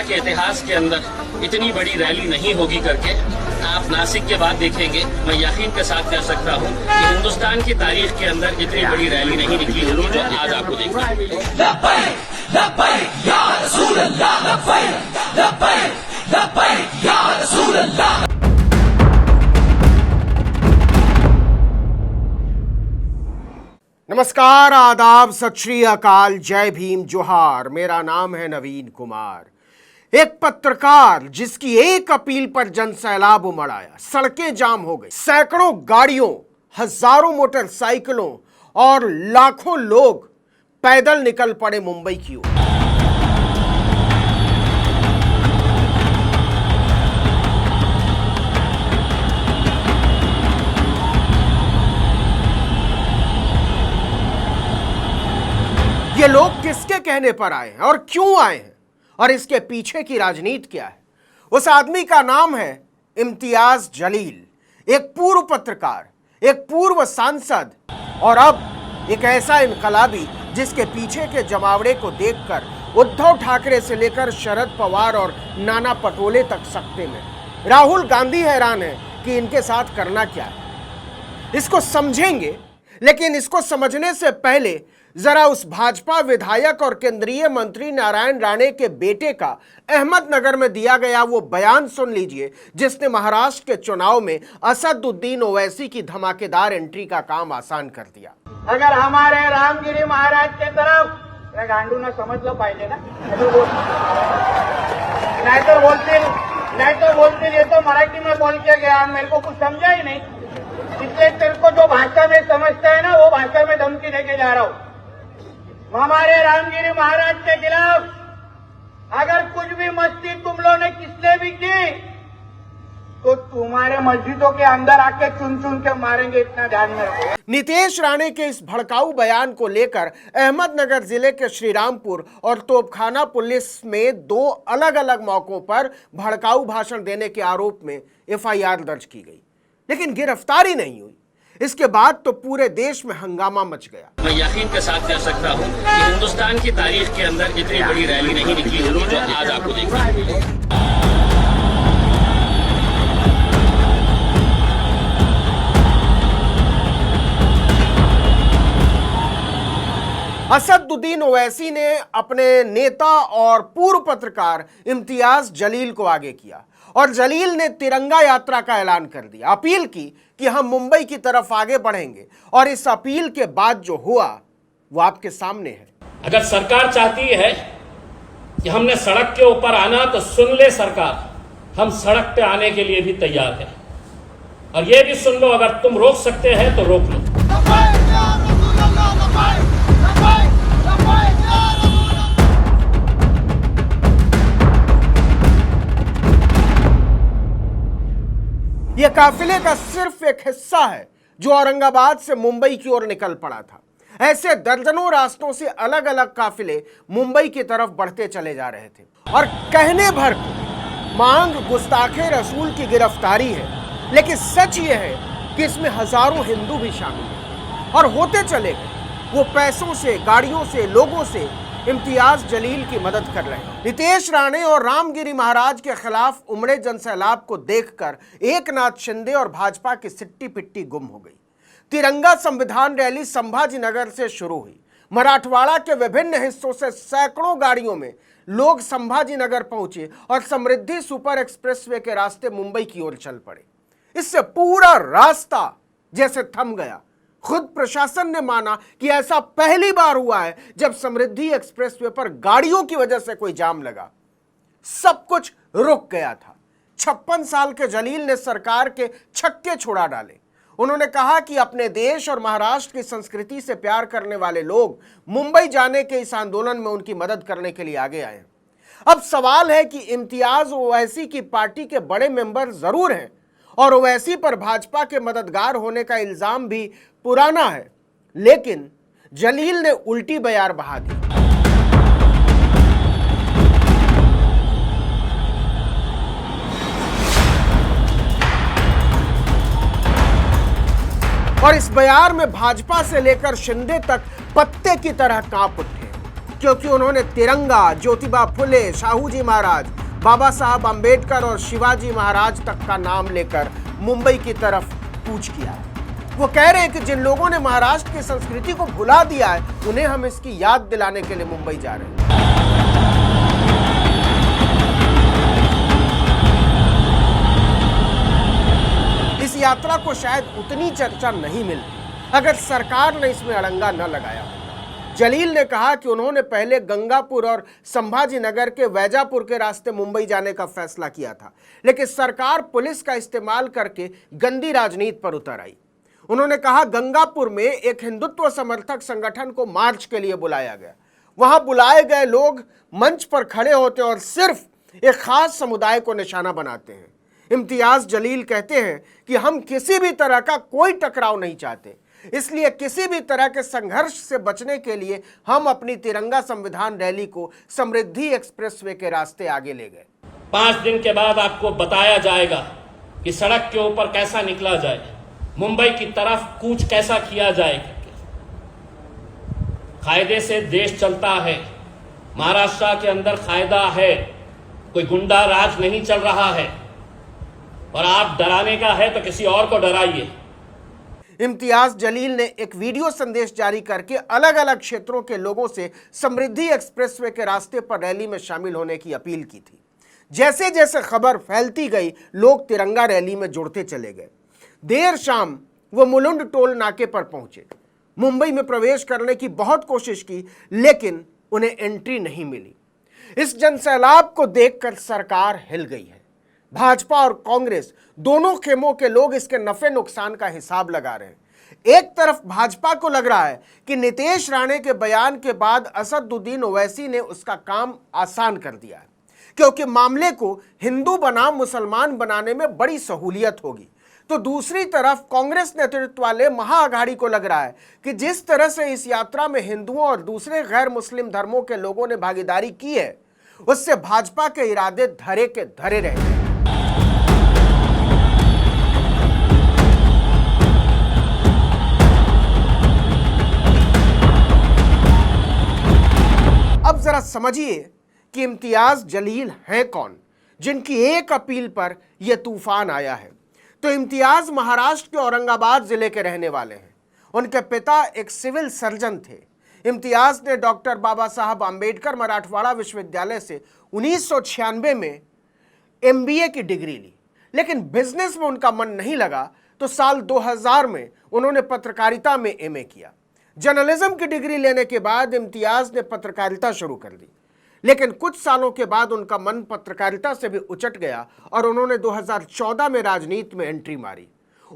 के इतिहास के अंदर इतनी बड़ी रैली नहीं होगी करके आप नासिक के बाद देखेंगे। मैं यकीन के साथ कह सकता हूं कि हिंदुस्तान की तारीख के अंदर इतनी बड़ी रैली नहीं निकली होगी जो आज आपको देखने मिली। नमस्कार, आदाब, सत श्री अकाल, जय भीम, जोहार। मेरा नाम है नवीन कुमार। एक पत्रकार जिसकी एक अपील पर जन सैलाब उमड़ आया, सड़कें जाम हो गई, सैकड़ों गाड़ियों, हजारों मोटरसाइकिलों और लाखों लोग पैदल निकल पड़े मुंबई की ओर। ये लोग किसके कहने पर आए हैं और क्यों आए हैं और इसके पीछे की राजनीति क्या है? उस आदमी का नाम है इम्तियाज जलील, एक पूर्व पत्रकार, एक पूर्व सांसद और अब एक ऐसा इनकलाबी जिसके पीछे के जमावड़े को देखकर उद्धव ठाकरे से लेकर शरद पवार और नाना पटोले तक सकते में। राहुल गांधी हैरान है कि इनके साथ करना क्या है। इसको समझेंगे, लेकिन इसको समझने से पहले जरा उस भाजपा विधायक और केंद्रीय मंत्री नारायण राणे के बेटे का अहमदनगर में दिया गया वो बयान सुन लीजिए, जिसने महाराष्ट्र के चुनाव में असदुद्दीन ओवैसी की धमाकेदार एंट्री का काम आसान कर दिया। अगर हमारे रामगिरी महाराज के तरफ गांडू ने समझ लो पाहिजे ना, नहीं तो बोलते ये तो मराठी में बोल के गया, मेरे को कुछ समझा ही नहीं, इसलिए तेरे को जो भाषा में समझता है ना वो भाषा में धमकी देके जा रहा हूं। हमारे रामगिरी महाराज के खिलाफ अगर कुछ भी मस्ती तुम लोगों ने किसने भी की तो तुम्हारे मस्जिदों के अंदर आके चुन चुन के मारेंगे, इतना ध्यान में रखो। नीतीश राणे के इस भड़काऊ बयान को लेकर अहमदनगर जिले के श्रीरामपुर और तोपखाना पुलिस में दो अलग अलग मौकों पर भड़काऊ भाषण देने के आरोप में एफआईआर दर्ज की गई, लेकिन गिरफ्तारी नहीं हुई। इसके बाद तो पूरे देश में हंगामा मच गया। मैं यकीन के साथ कह सकता हूं कि हिंदुस्तान की तारीख के अंदर इतनी बड़ी रैली नहीं निकली होगी जो आज आपको देखने मिली। असदुद्दीन ओवैसी ने अपने नेता और पूर्व पत्रकार इम्तियाज जलील को आगे किया और जलील ने तिरंगा यात्रा का ऐलान कर दिया, अपील की कि हम मुंबई की तरफ आगे बढ़ेंगे और इस अपील के बाद जो हुआ वो आपके सामने है। अगर सरकार चाहती है कि हमने सड़क के ऊपर आना तो सुन ले सरकार, हम सड़क पे आने के लिए भी तैयार हैं और ये भी सुन लो, अगर तुम रोक सकते हैं तो रोक लो। यह काफिले का सिर्फ एक हिस्सा है जो औरंगाबाद से मुंबई की ओर निकल पड़ा था। ऐसे दर्जनों रास्तों से अलग अलग काफिले मुंबई की तरफ बढ़ते चले जा रहे थे और कहने भर को मांग गुस्ताखे रसूल की गिरफ्तारी है, लेकिन सच यह है कि इसमें हजारों हिंदू भी शामिल हैं और होते चले गए। वो पैसों से, गाड़ियों से, लोगों से इम्तियाज जलील की मदद कर रहे हैं। नीतीश राणे और रामगिरी महाराज के खिलाफ उमड़े जनसैलाब को देखकर एकनाथ शिंदे और भाजपा की सिट्टी पिट्टी गुम हो गई। तिरंगा संविधान रैली संभाजी नगर से शुरू हुई। मराठवाड़ा के विभिन्न हिस्सों से सैकड़ों गाड़ियों में लोग संभाजी नगर पहुंचे और समृद्धि सुपर एक्सप्रेसवे के रास्ते मुंबई की ओर चल पड़े। इससे पूरा रास्ता जैसे थम गया। खुद प्रशासन ने माना कि ऐसा पहली बार हुआ है जब समृद्धि एक्सप्रेसवे पर गाड़ियों की वजह से कोई जाम लगा। सब कुछ रुक गया था। 56 साल के जलील ने सरकार के छक्के छुड़ा डाले। उन्होंने कहा कि अपने देश और महाराष्ट्र की संस्कृति से प्यार करने वाले लोग मुंबई जाने के इस आंदोलन में उनकी मदद करने के लिए आगे आए। अब सवाल है कि इम्तियाज ओवैसी की पार्टी के बड़े मेंबर जरूर हैं और ओवैसी पर भाजपा के मददगार होने का इल्जाम भी पुराना है, लेकिन जलील ने उल्टी बयार बहा दी। और इस बयार में भाजपा से लेकर शिंदे तक पत्ते की तरह कांप उठे। क्योंकि उन्होंने तिरंगा, ज्योतिबा फुले, साहू जी महाराज, बाबा साहब अंबेडकर और शिवाजी महाराज तक का नाम लेकर मुंबई की तरफ कूच किया है। वो कह रहे हैं कि जिन लोगों ने महाराष्ट्र की संस्कृति को भुला दिया है, उन्हें हम इसकी याद दिलाने के लिए मुंबई जा रहे हैं। इस यात्रा को शायद उतनी चर्चा नहीं मिलती अगर सरकार ने इसमें अड़ंगा न लगाया होता। जलील ने कहा कि उन्होंने पहले गंगापुर और संभाजी नगर के वैजापुर के रास्ते मुंबई जाने का फैसला किया था, लेकिन सरकार पुलिस का इस्तेमाल करके गंदी राजनीति पर उतर आई। उन्होंने कहा गंगापुर में एक हिंदुत्व समर्थक संगठन को मार्च के लिए बुलाया गया। वहां बुलाए गए लोग मंच पर खड़े होते और सिर्फ एक खास समुदाय को निशाना बनाते हैं। इम्तियाज जलील कहते हैं कि हम किसी भी तरह का कोई टकराव नहीं चाहते, इसलिए किसी भी तरह के संघर्ष से बचने के लिए हम अपनी तिरंगा संविधान रैली को समृद्धि एक्सप्रेसवे के रास्ते आगे ले गए। 5 दिन के बाद आपको बताया जाएगा कि सड़क के ऊपर कैसा निकला जाए, मुंबई की तरफ कूच कैसा किया जाए। कायदे से देश चलता है, महाराष्ट्र के अंदर कायदा है, कोई गुंडा राज नहीं चल रहा है, और आप डराने का है तो किसी और को डराइए। इम्तियाज जलील ने एक वीडियो संदेश जारी करके अलग अलग क्षेत्रों के लोगों से समृद्धि एक्सप्रेसवे के रास्ते पर रैली में शामिल होने की अपील की थी। जैसे जैसे खबर फैलती गई, लोग तिरंगा रैली में जुड़ते चले गए। देर शाम वो मुलुंड टोल नाके पर पहुंचे। मुंबई में प्रवेश करने की बहुत कोशिश की, लेकिन उन्हें एंट्री नहीं मिली। इस जनसैलाब को देखकर सरकार हिल गई है। भाजपा और कांग्रेस दोनों खेमों के लोग इसके नफे नुकसान का हिसाब लगा रहे हैं। एक तरफ भाजपा को लग रहा है कि नीतीश राणे के बयान के बाद असदुद्दीन ओवैसी ने उसका काम आसान कर दिया है, क्योंकि मामले को हिंदू बनाम मुसलमान बनाने में बड़ी सहूलियत होगी। तो दूसरी तरफ कांग्रेस नेतृत्व वाले महाअघाड़ी को लग रहा है कि जिस तरह से इस यात्रा में हिंदुओं और दूसरे गैर मुस्लिम धर्मों के लोगों ने भागीदारी की है, उससे भाजपा के इरादे धरे के धरे रहेंगे। अब जरा समझिए कि इम्तियाज जलील हैं कौन, जिनकी एक अपील पर यह तूफान आया है। तो इम्तियाज महाराष्ट्र के औरंगाबाद जिले के रहने वाले हैं। उनके पिता एक सिविल सर्जन थे। इम्तियाज ने डॉक्टर बाबा साहब अंबेडकर मराठवाड़ा विश्वविद्यालय से 1996 में MBA की डिग्री ली, लेकिन बिजनेस में उनका मन नहीं लगा, तो साल 2000 में उन्होंने पत्रकारिता में MA किया। जर्नलिज्म की डिग्री लेने के बाद इम्तियाज ने पत्रकारिता शुरू कर दी, लेकिन कुछ सालों के बाद उनका मन पत्रकारिता से भी उचट गया और उन्होंने 2014 में राजनीति में एंट्री मारी।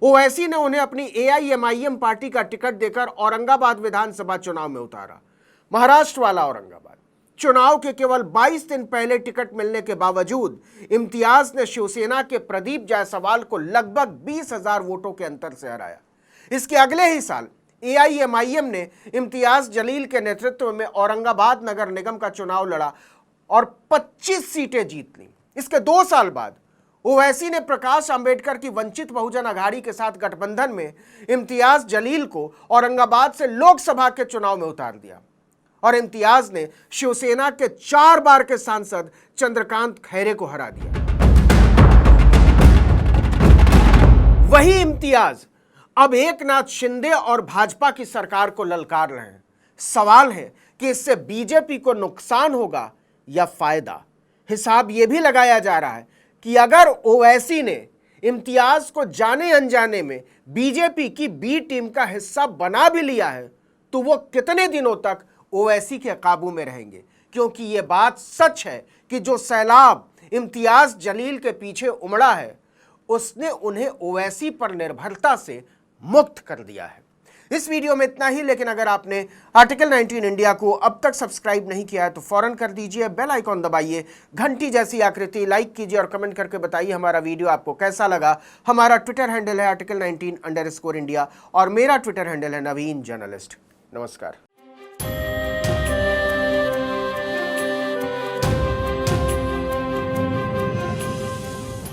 ओवैसी ने उन्हें अपनी AIMIM पार्टी का टिकट देकर औरंगाबाद विधानसभा चुनाव में उतारा। महाराष्ट्र वाला औरंगाबाद। चुनाव के केवल 22 दिन पहले टिकट मिलने के बावजूद इम्तियाज ने शिवसेना के प्रदीप जायसवाल को लगभग 20,000 वोटों के अंतर से हराया। इसके अगले ही साल AIMIM ने इम्तियाज जलील के नेतृत्व में औरंगाबाद नगर निगम का चुनाव लड़ा और 25 सीटें जीत लीं। इसके 2 साल बाद ओवैसी ने प्रकाश अंबेडकर की वंचित बहुजन अघाड़ी के साथ गठबंधन में इम्तियाज जलील को औरंगाबाद से लोकसभा के चुनाव में उतार दिया और इम्तियाज ने शिवसेना के 4 बार के सांसद चंद्रकांत खैरे को हरा दिया। वही इम्तियाज अब एकनाथ शिंदे और भाजपा की सरकार को ललकार रहे हैं। सवाल है कि इससे बीजेपी को नुकसान होगा या फायदा। हिसाब यह भी लगाया जा रहा है कि अगर ओवैसी ने इम्तियाज को जाने अनजाने में बीजेपी की बी टीम का हिस्सा बना भी लिया है, तो वो कितने दिनों तक ओवैसी के काबू में रहेंगे, क्योंकि ये बात सच है कि जो सैलाब इम्तियाज जलील के पीछे उमड़ा है, उसने उन्हें ओवैसी पर निर्भरता से मुक्त कर दिया है। इस वीडियो में इतना ही, लेकिन अगर आपने आर्टिकल 19 इंडिया को अब तक सब्सक्राइब नहीं किया है तो फौरन कर दीजिए, बेल आइकॉन दबाइए, घंटी जैसी आकृति लाइक कीजिए और कमेंट करके बताइए हमारा वीडियो आपको कैसा लगा। हमारा ट्विटर हैंडल है article19_India और मेरा ट्विटर हैंडल है नवीन जर्नलिस्ट। नमस्कार।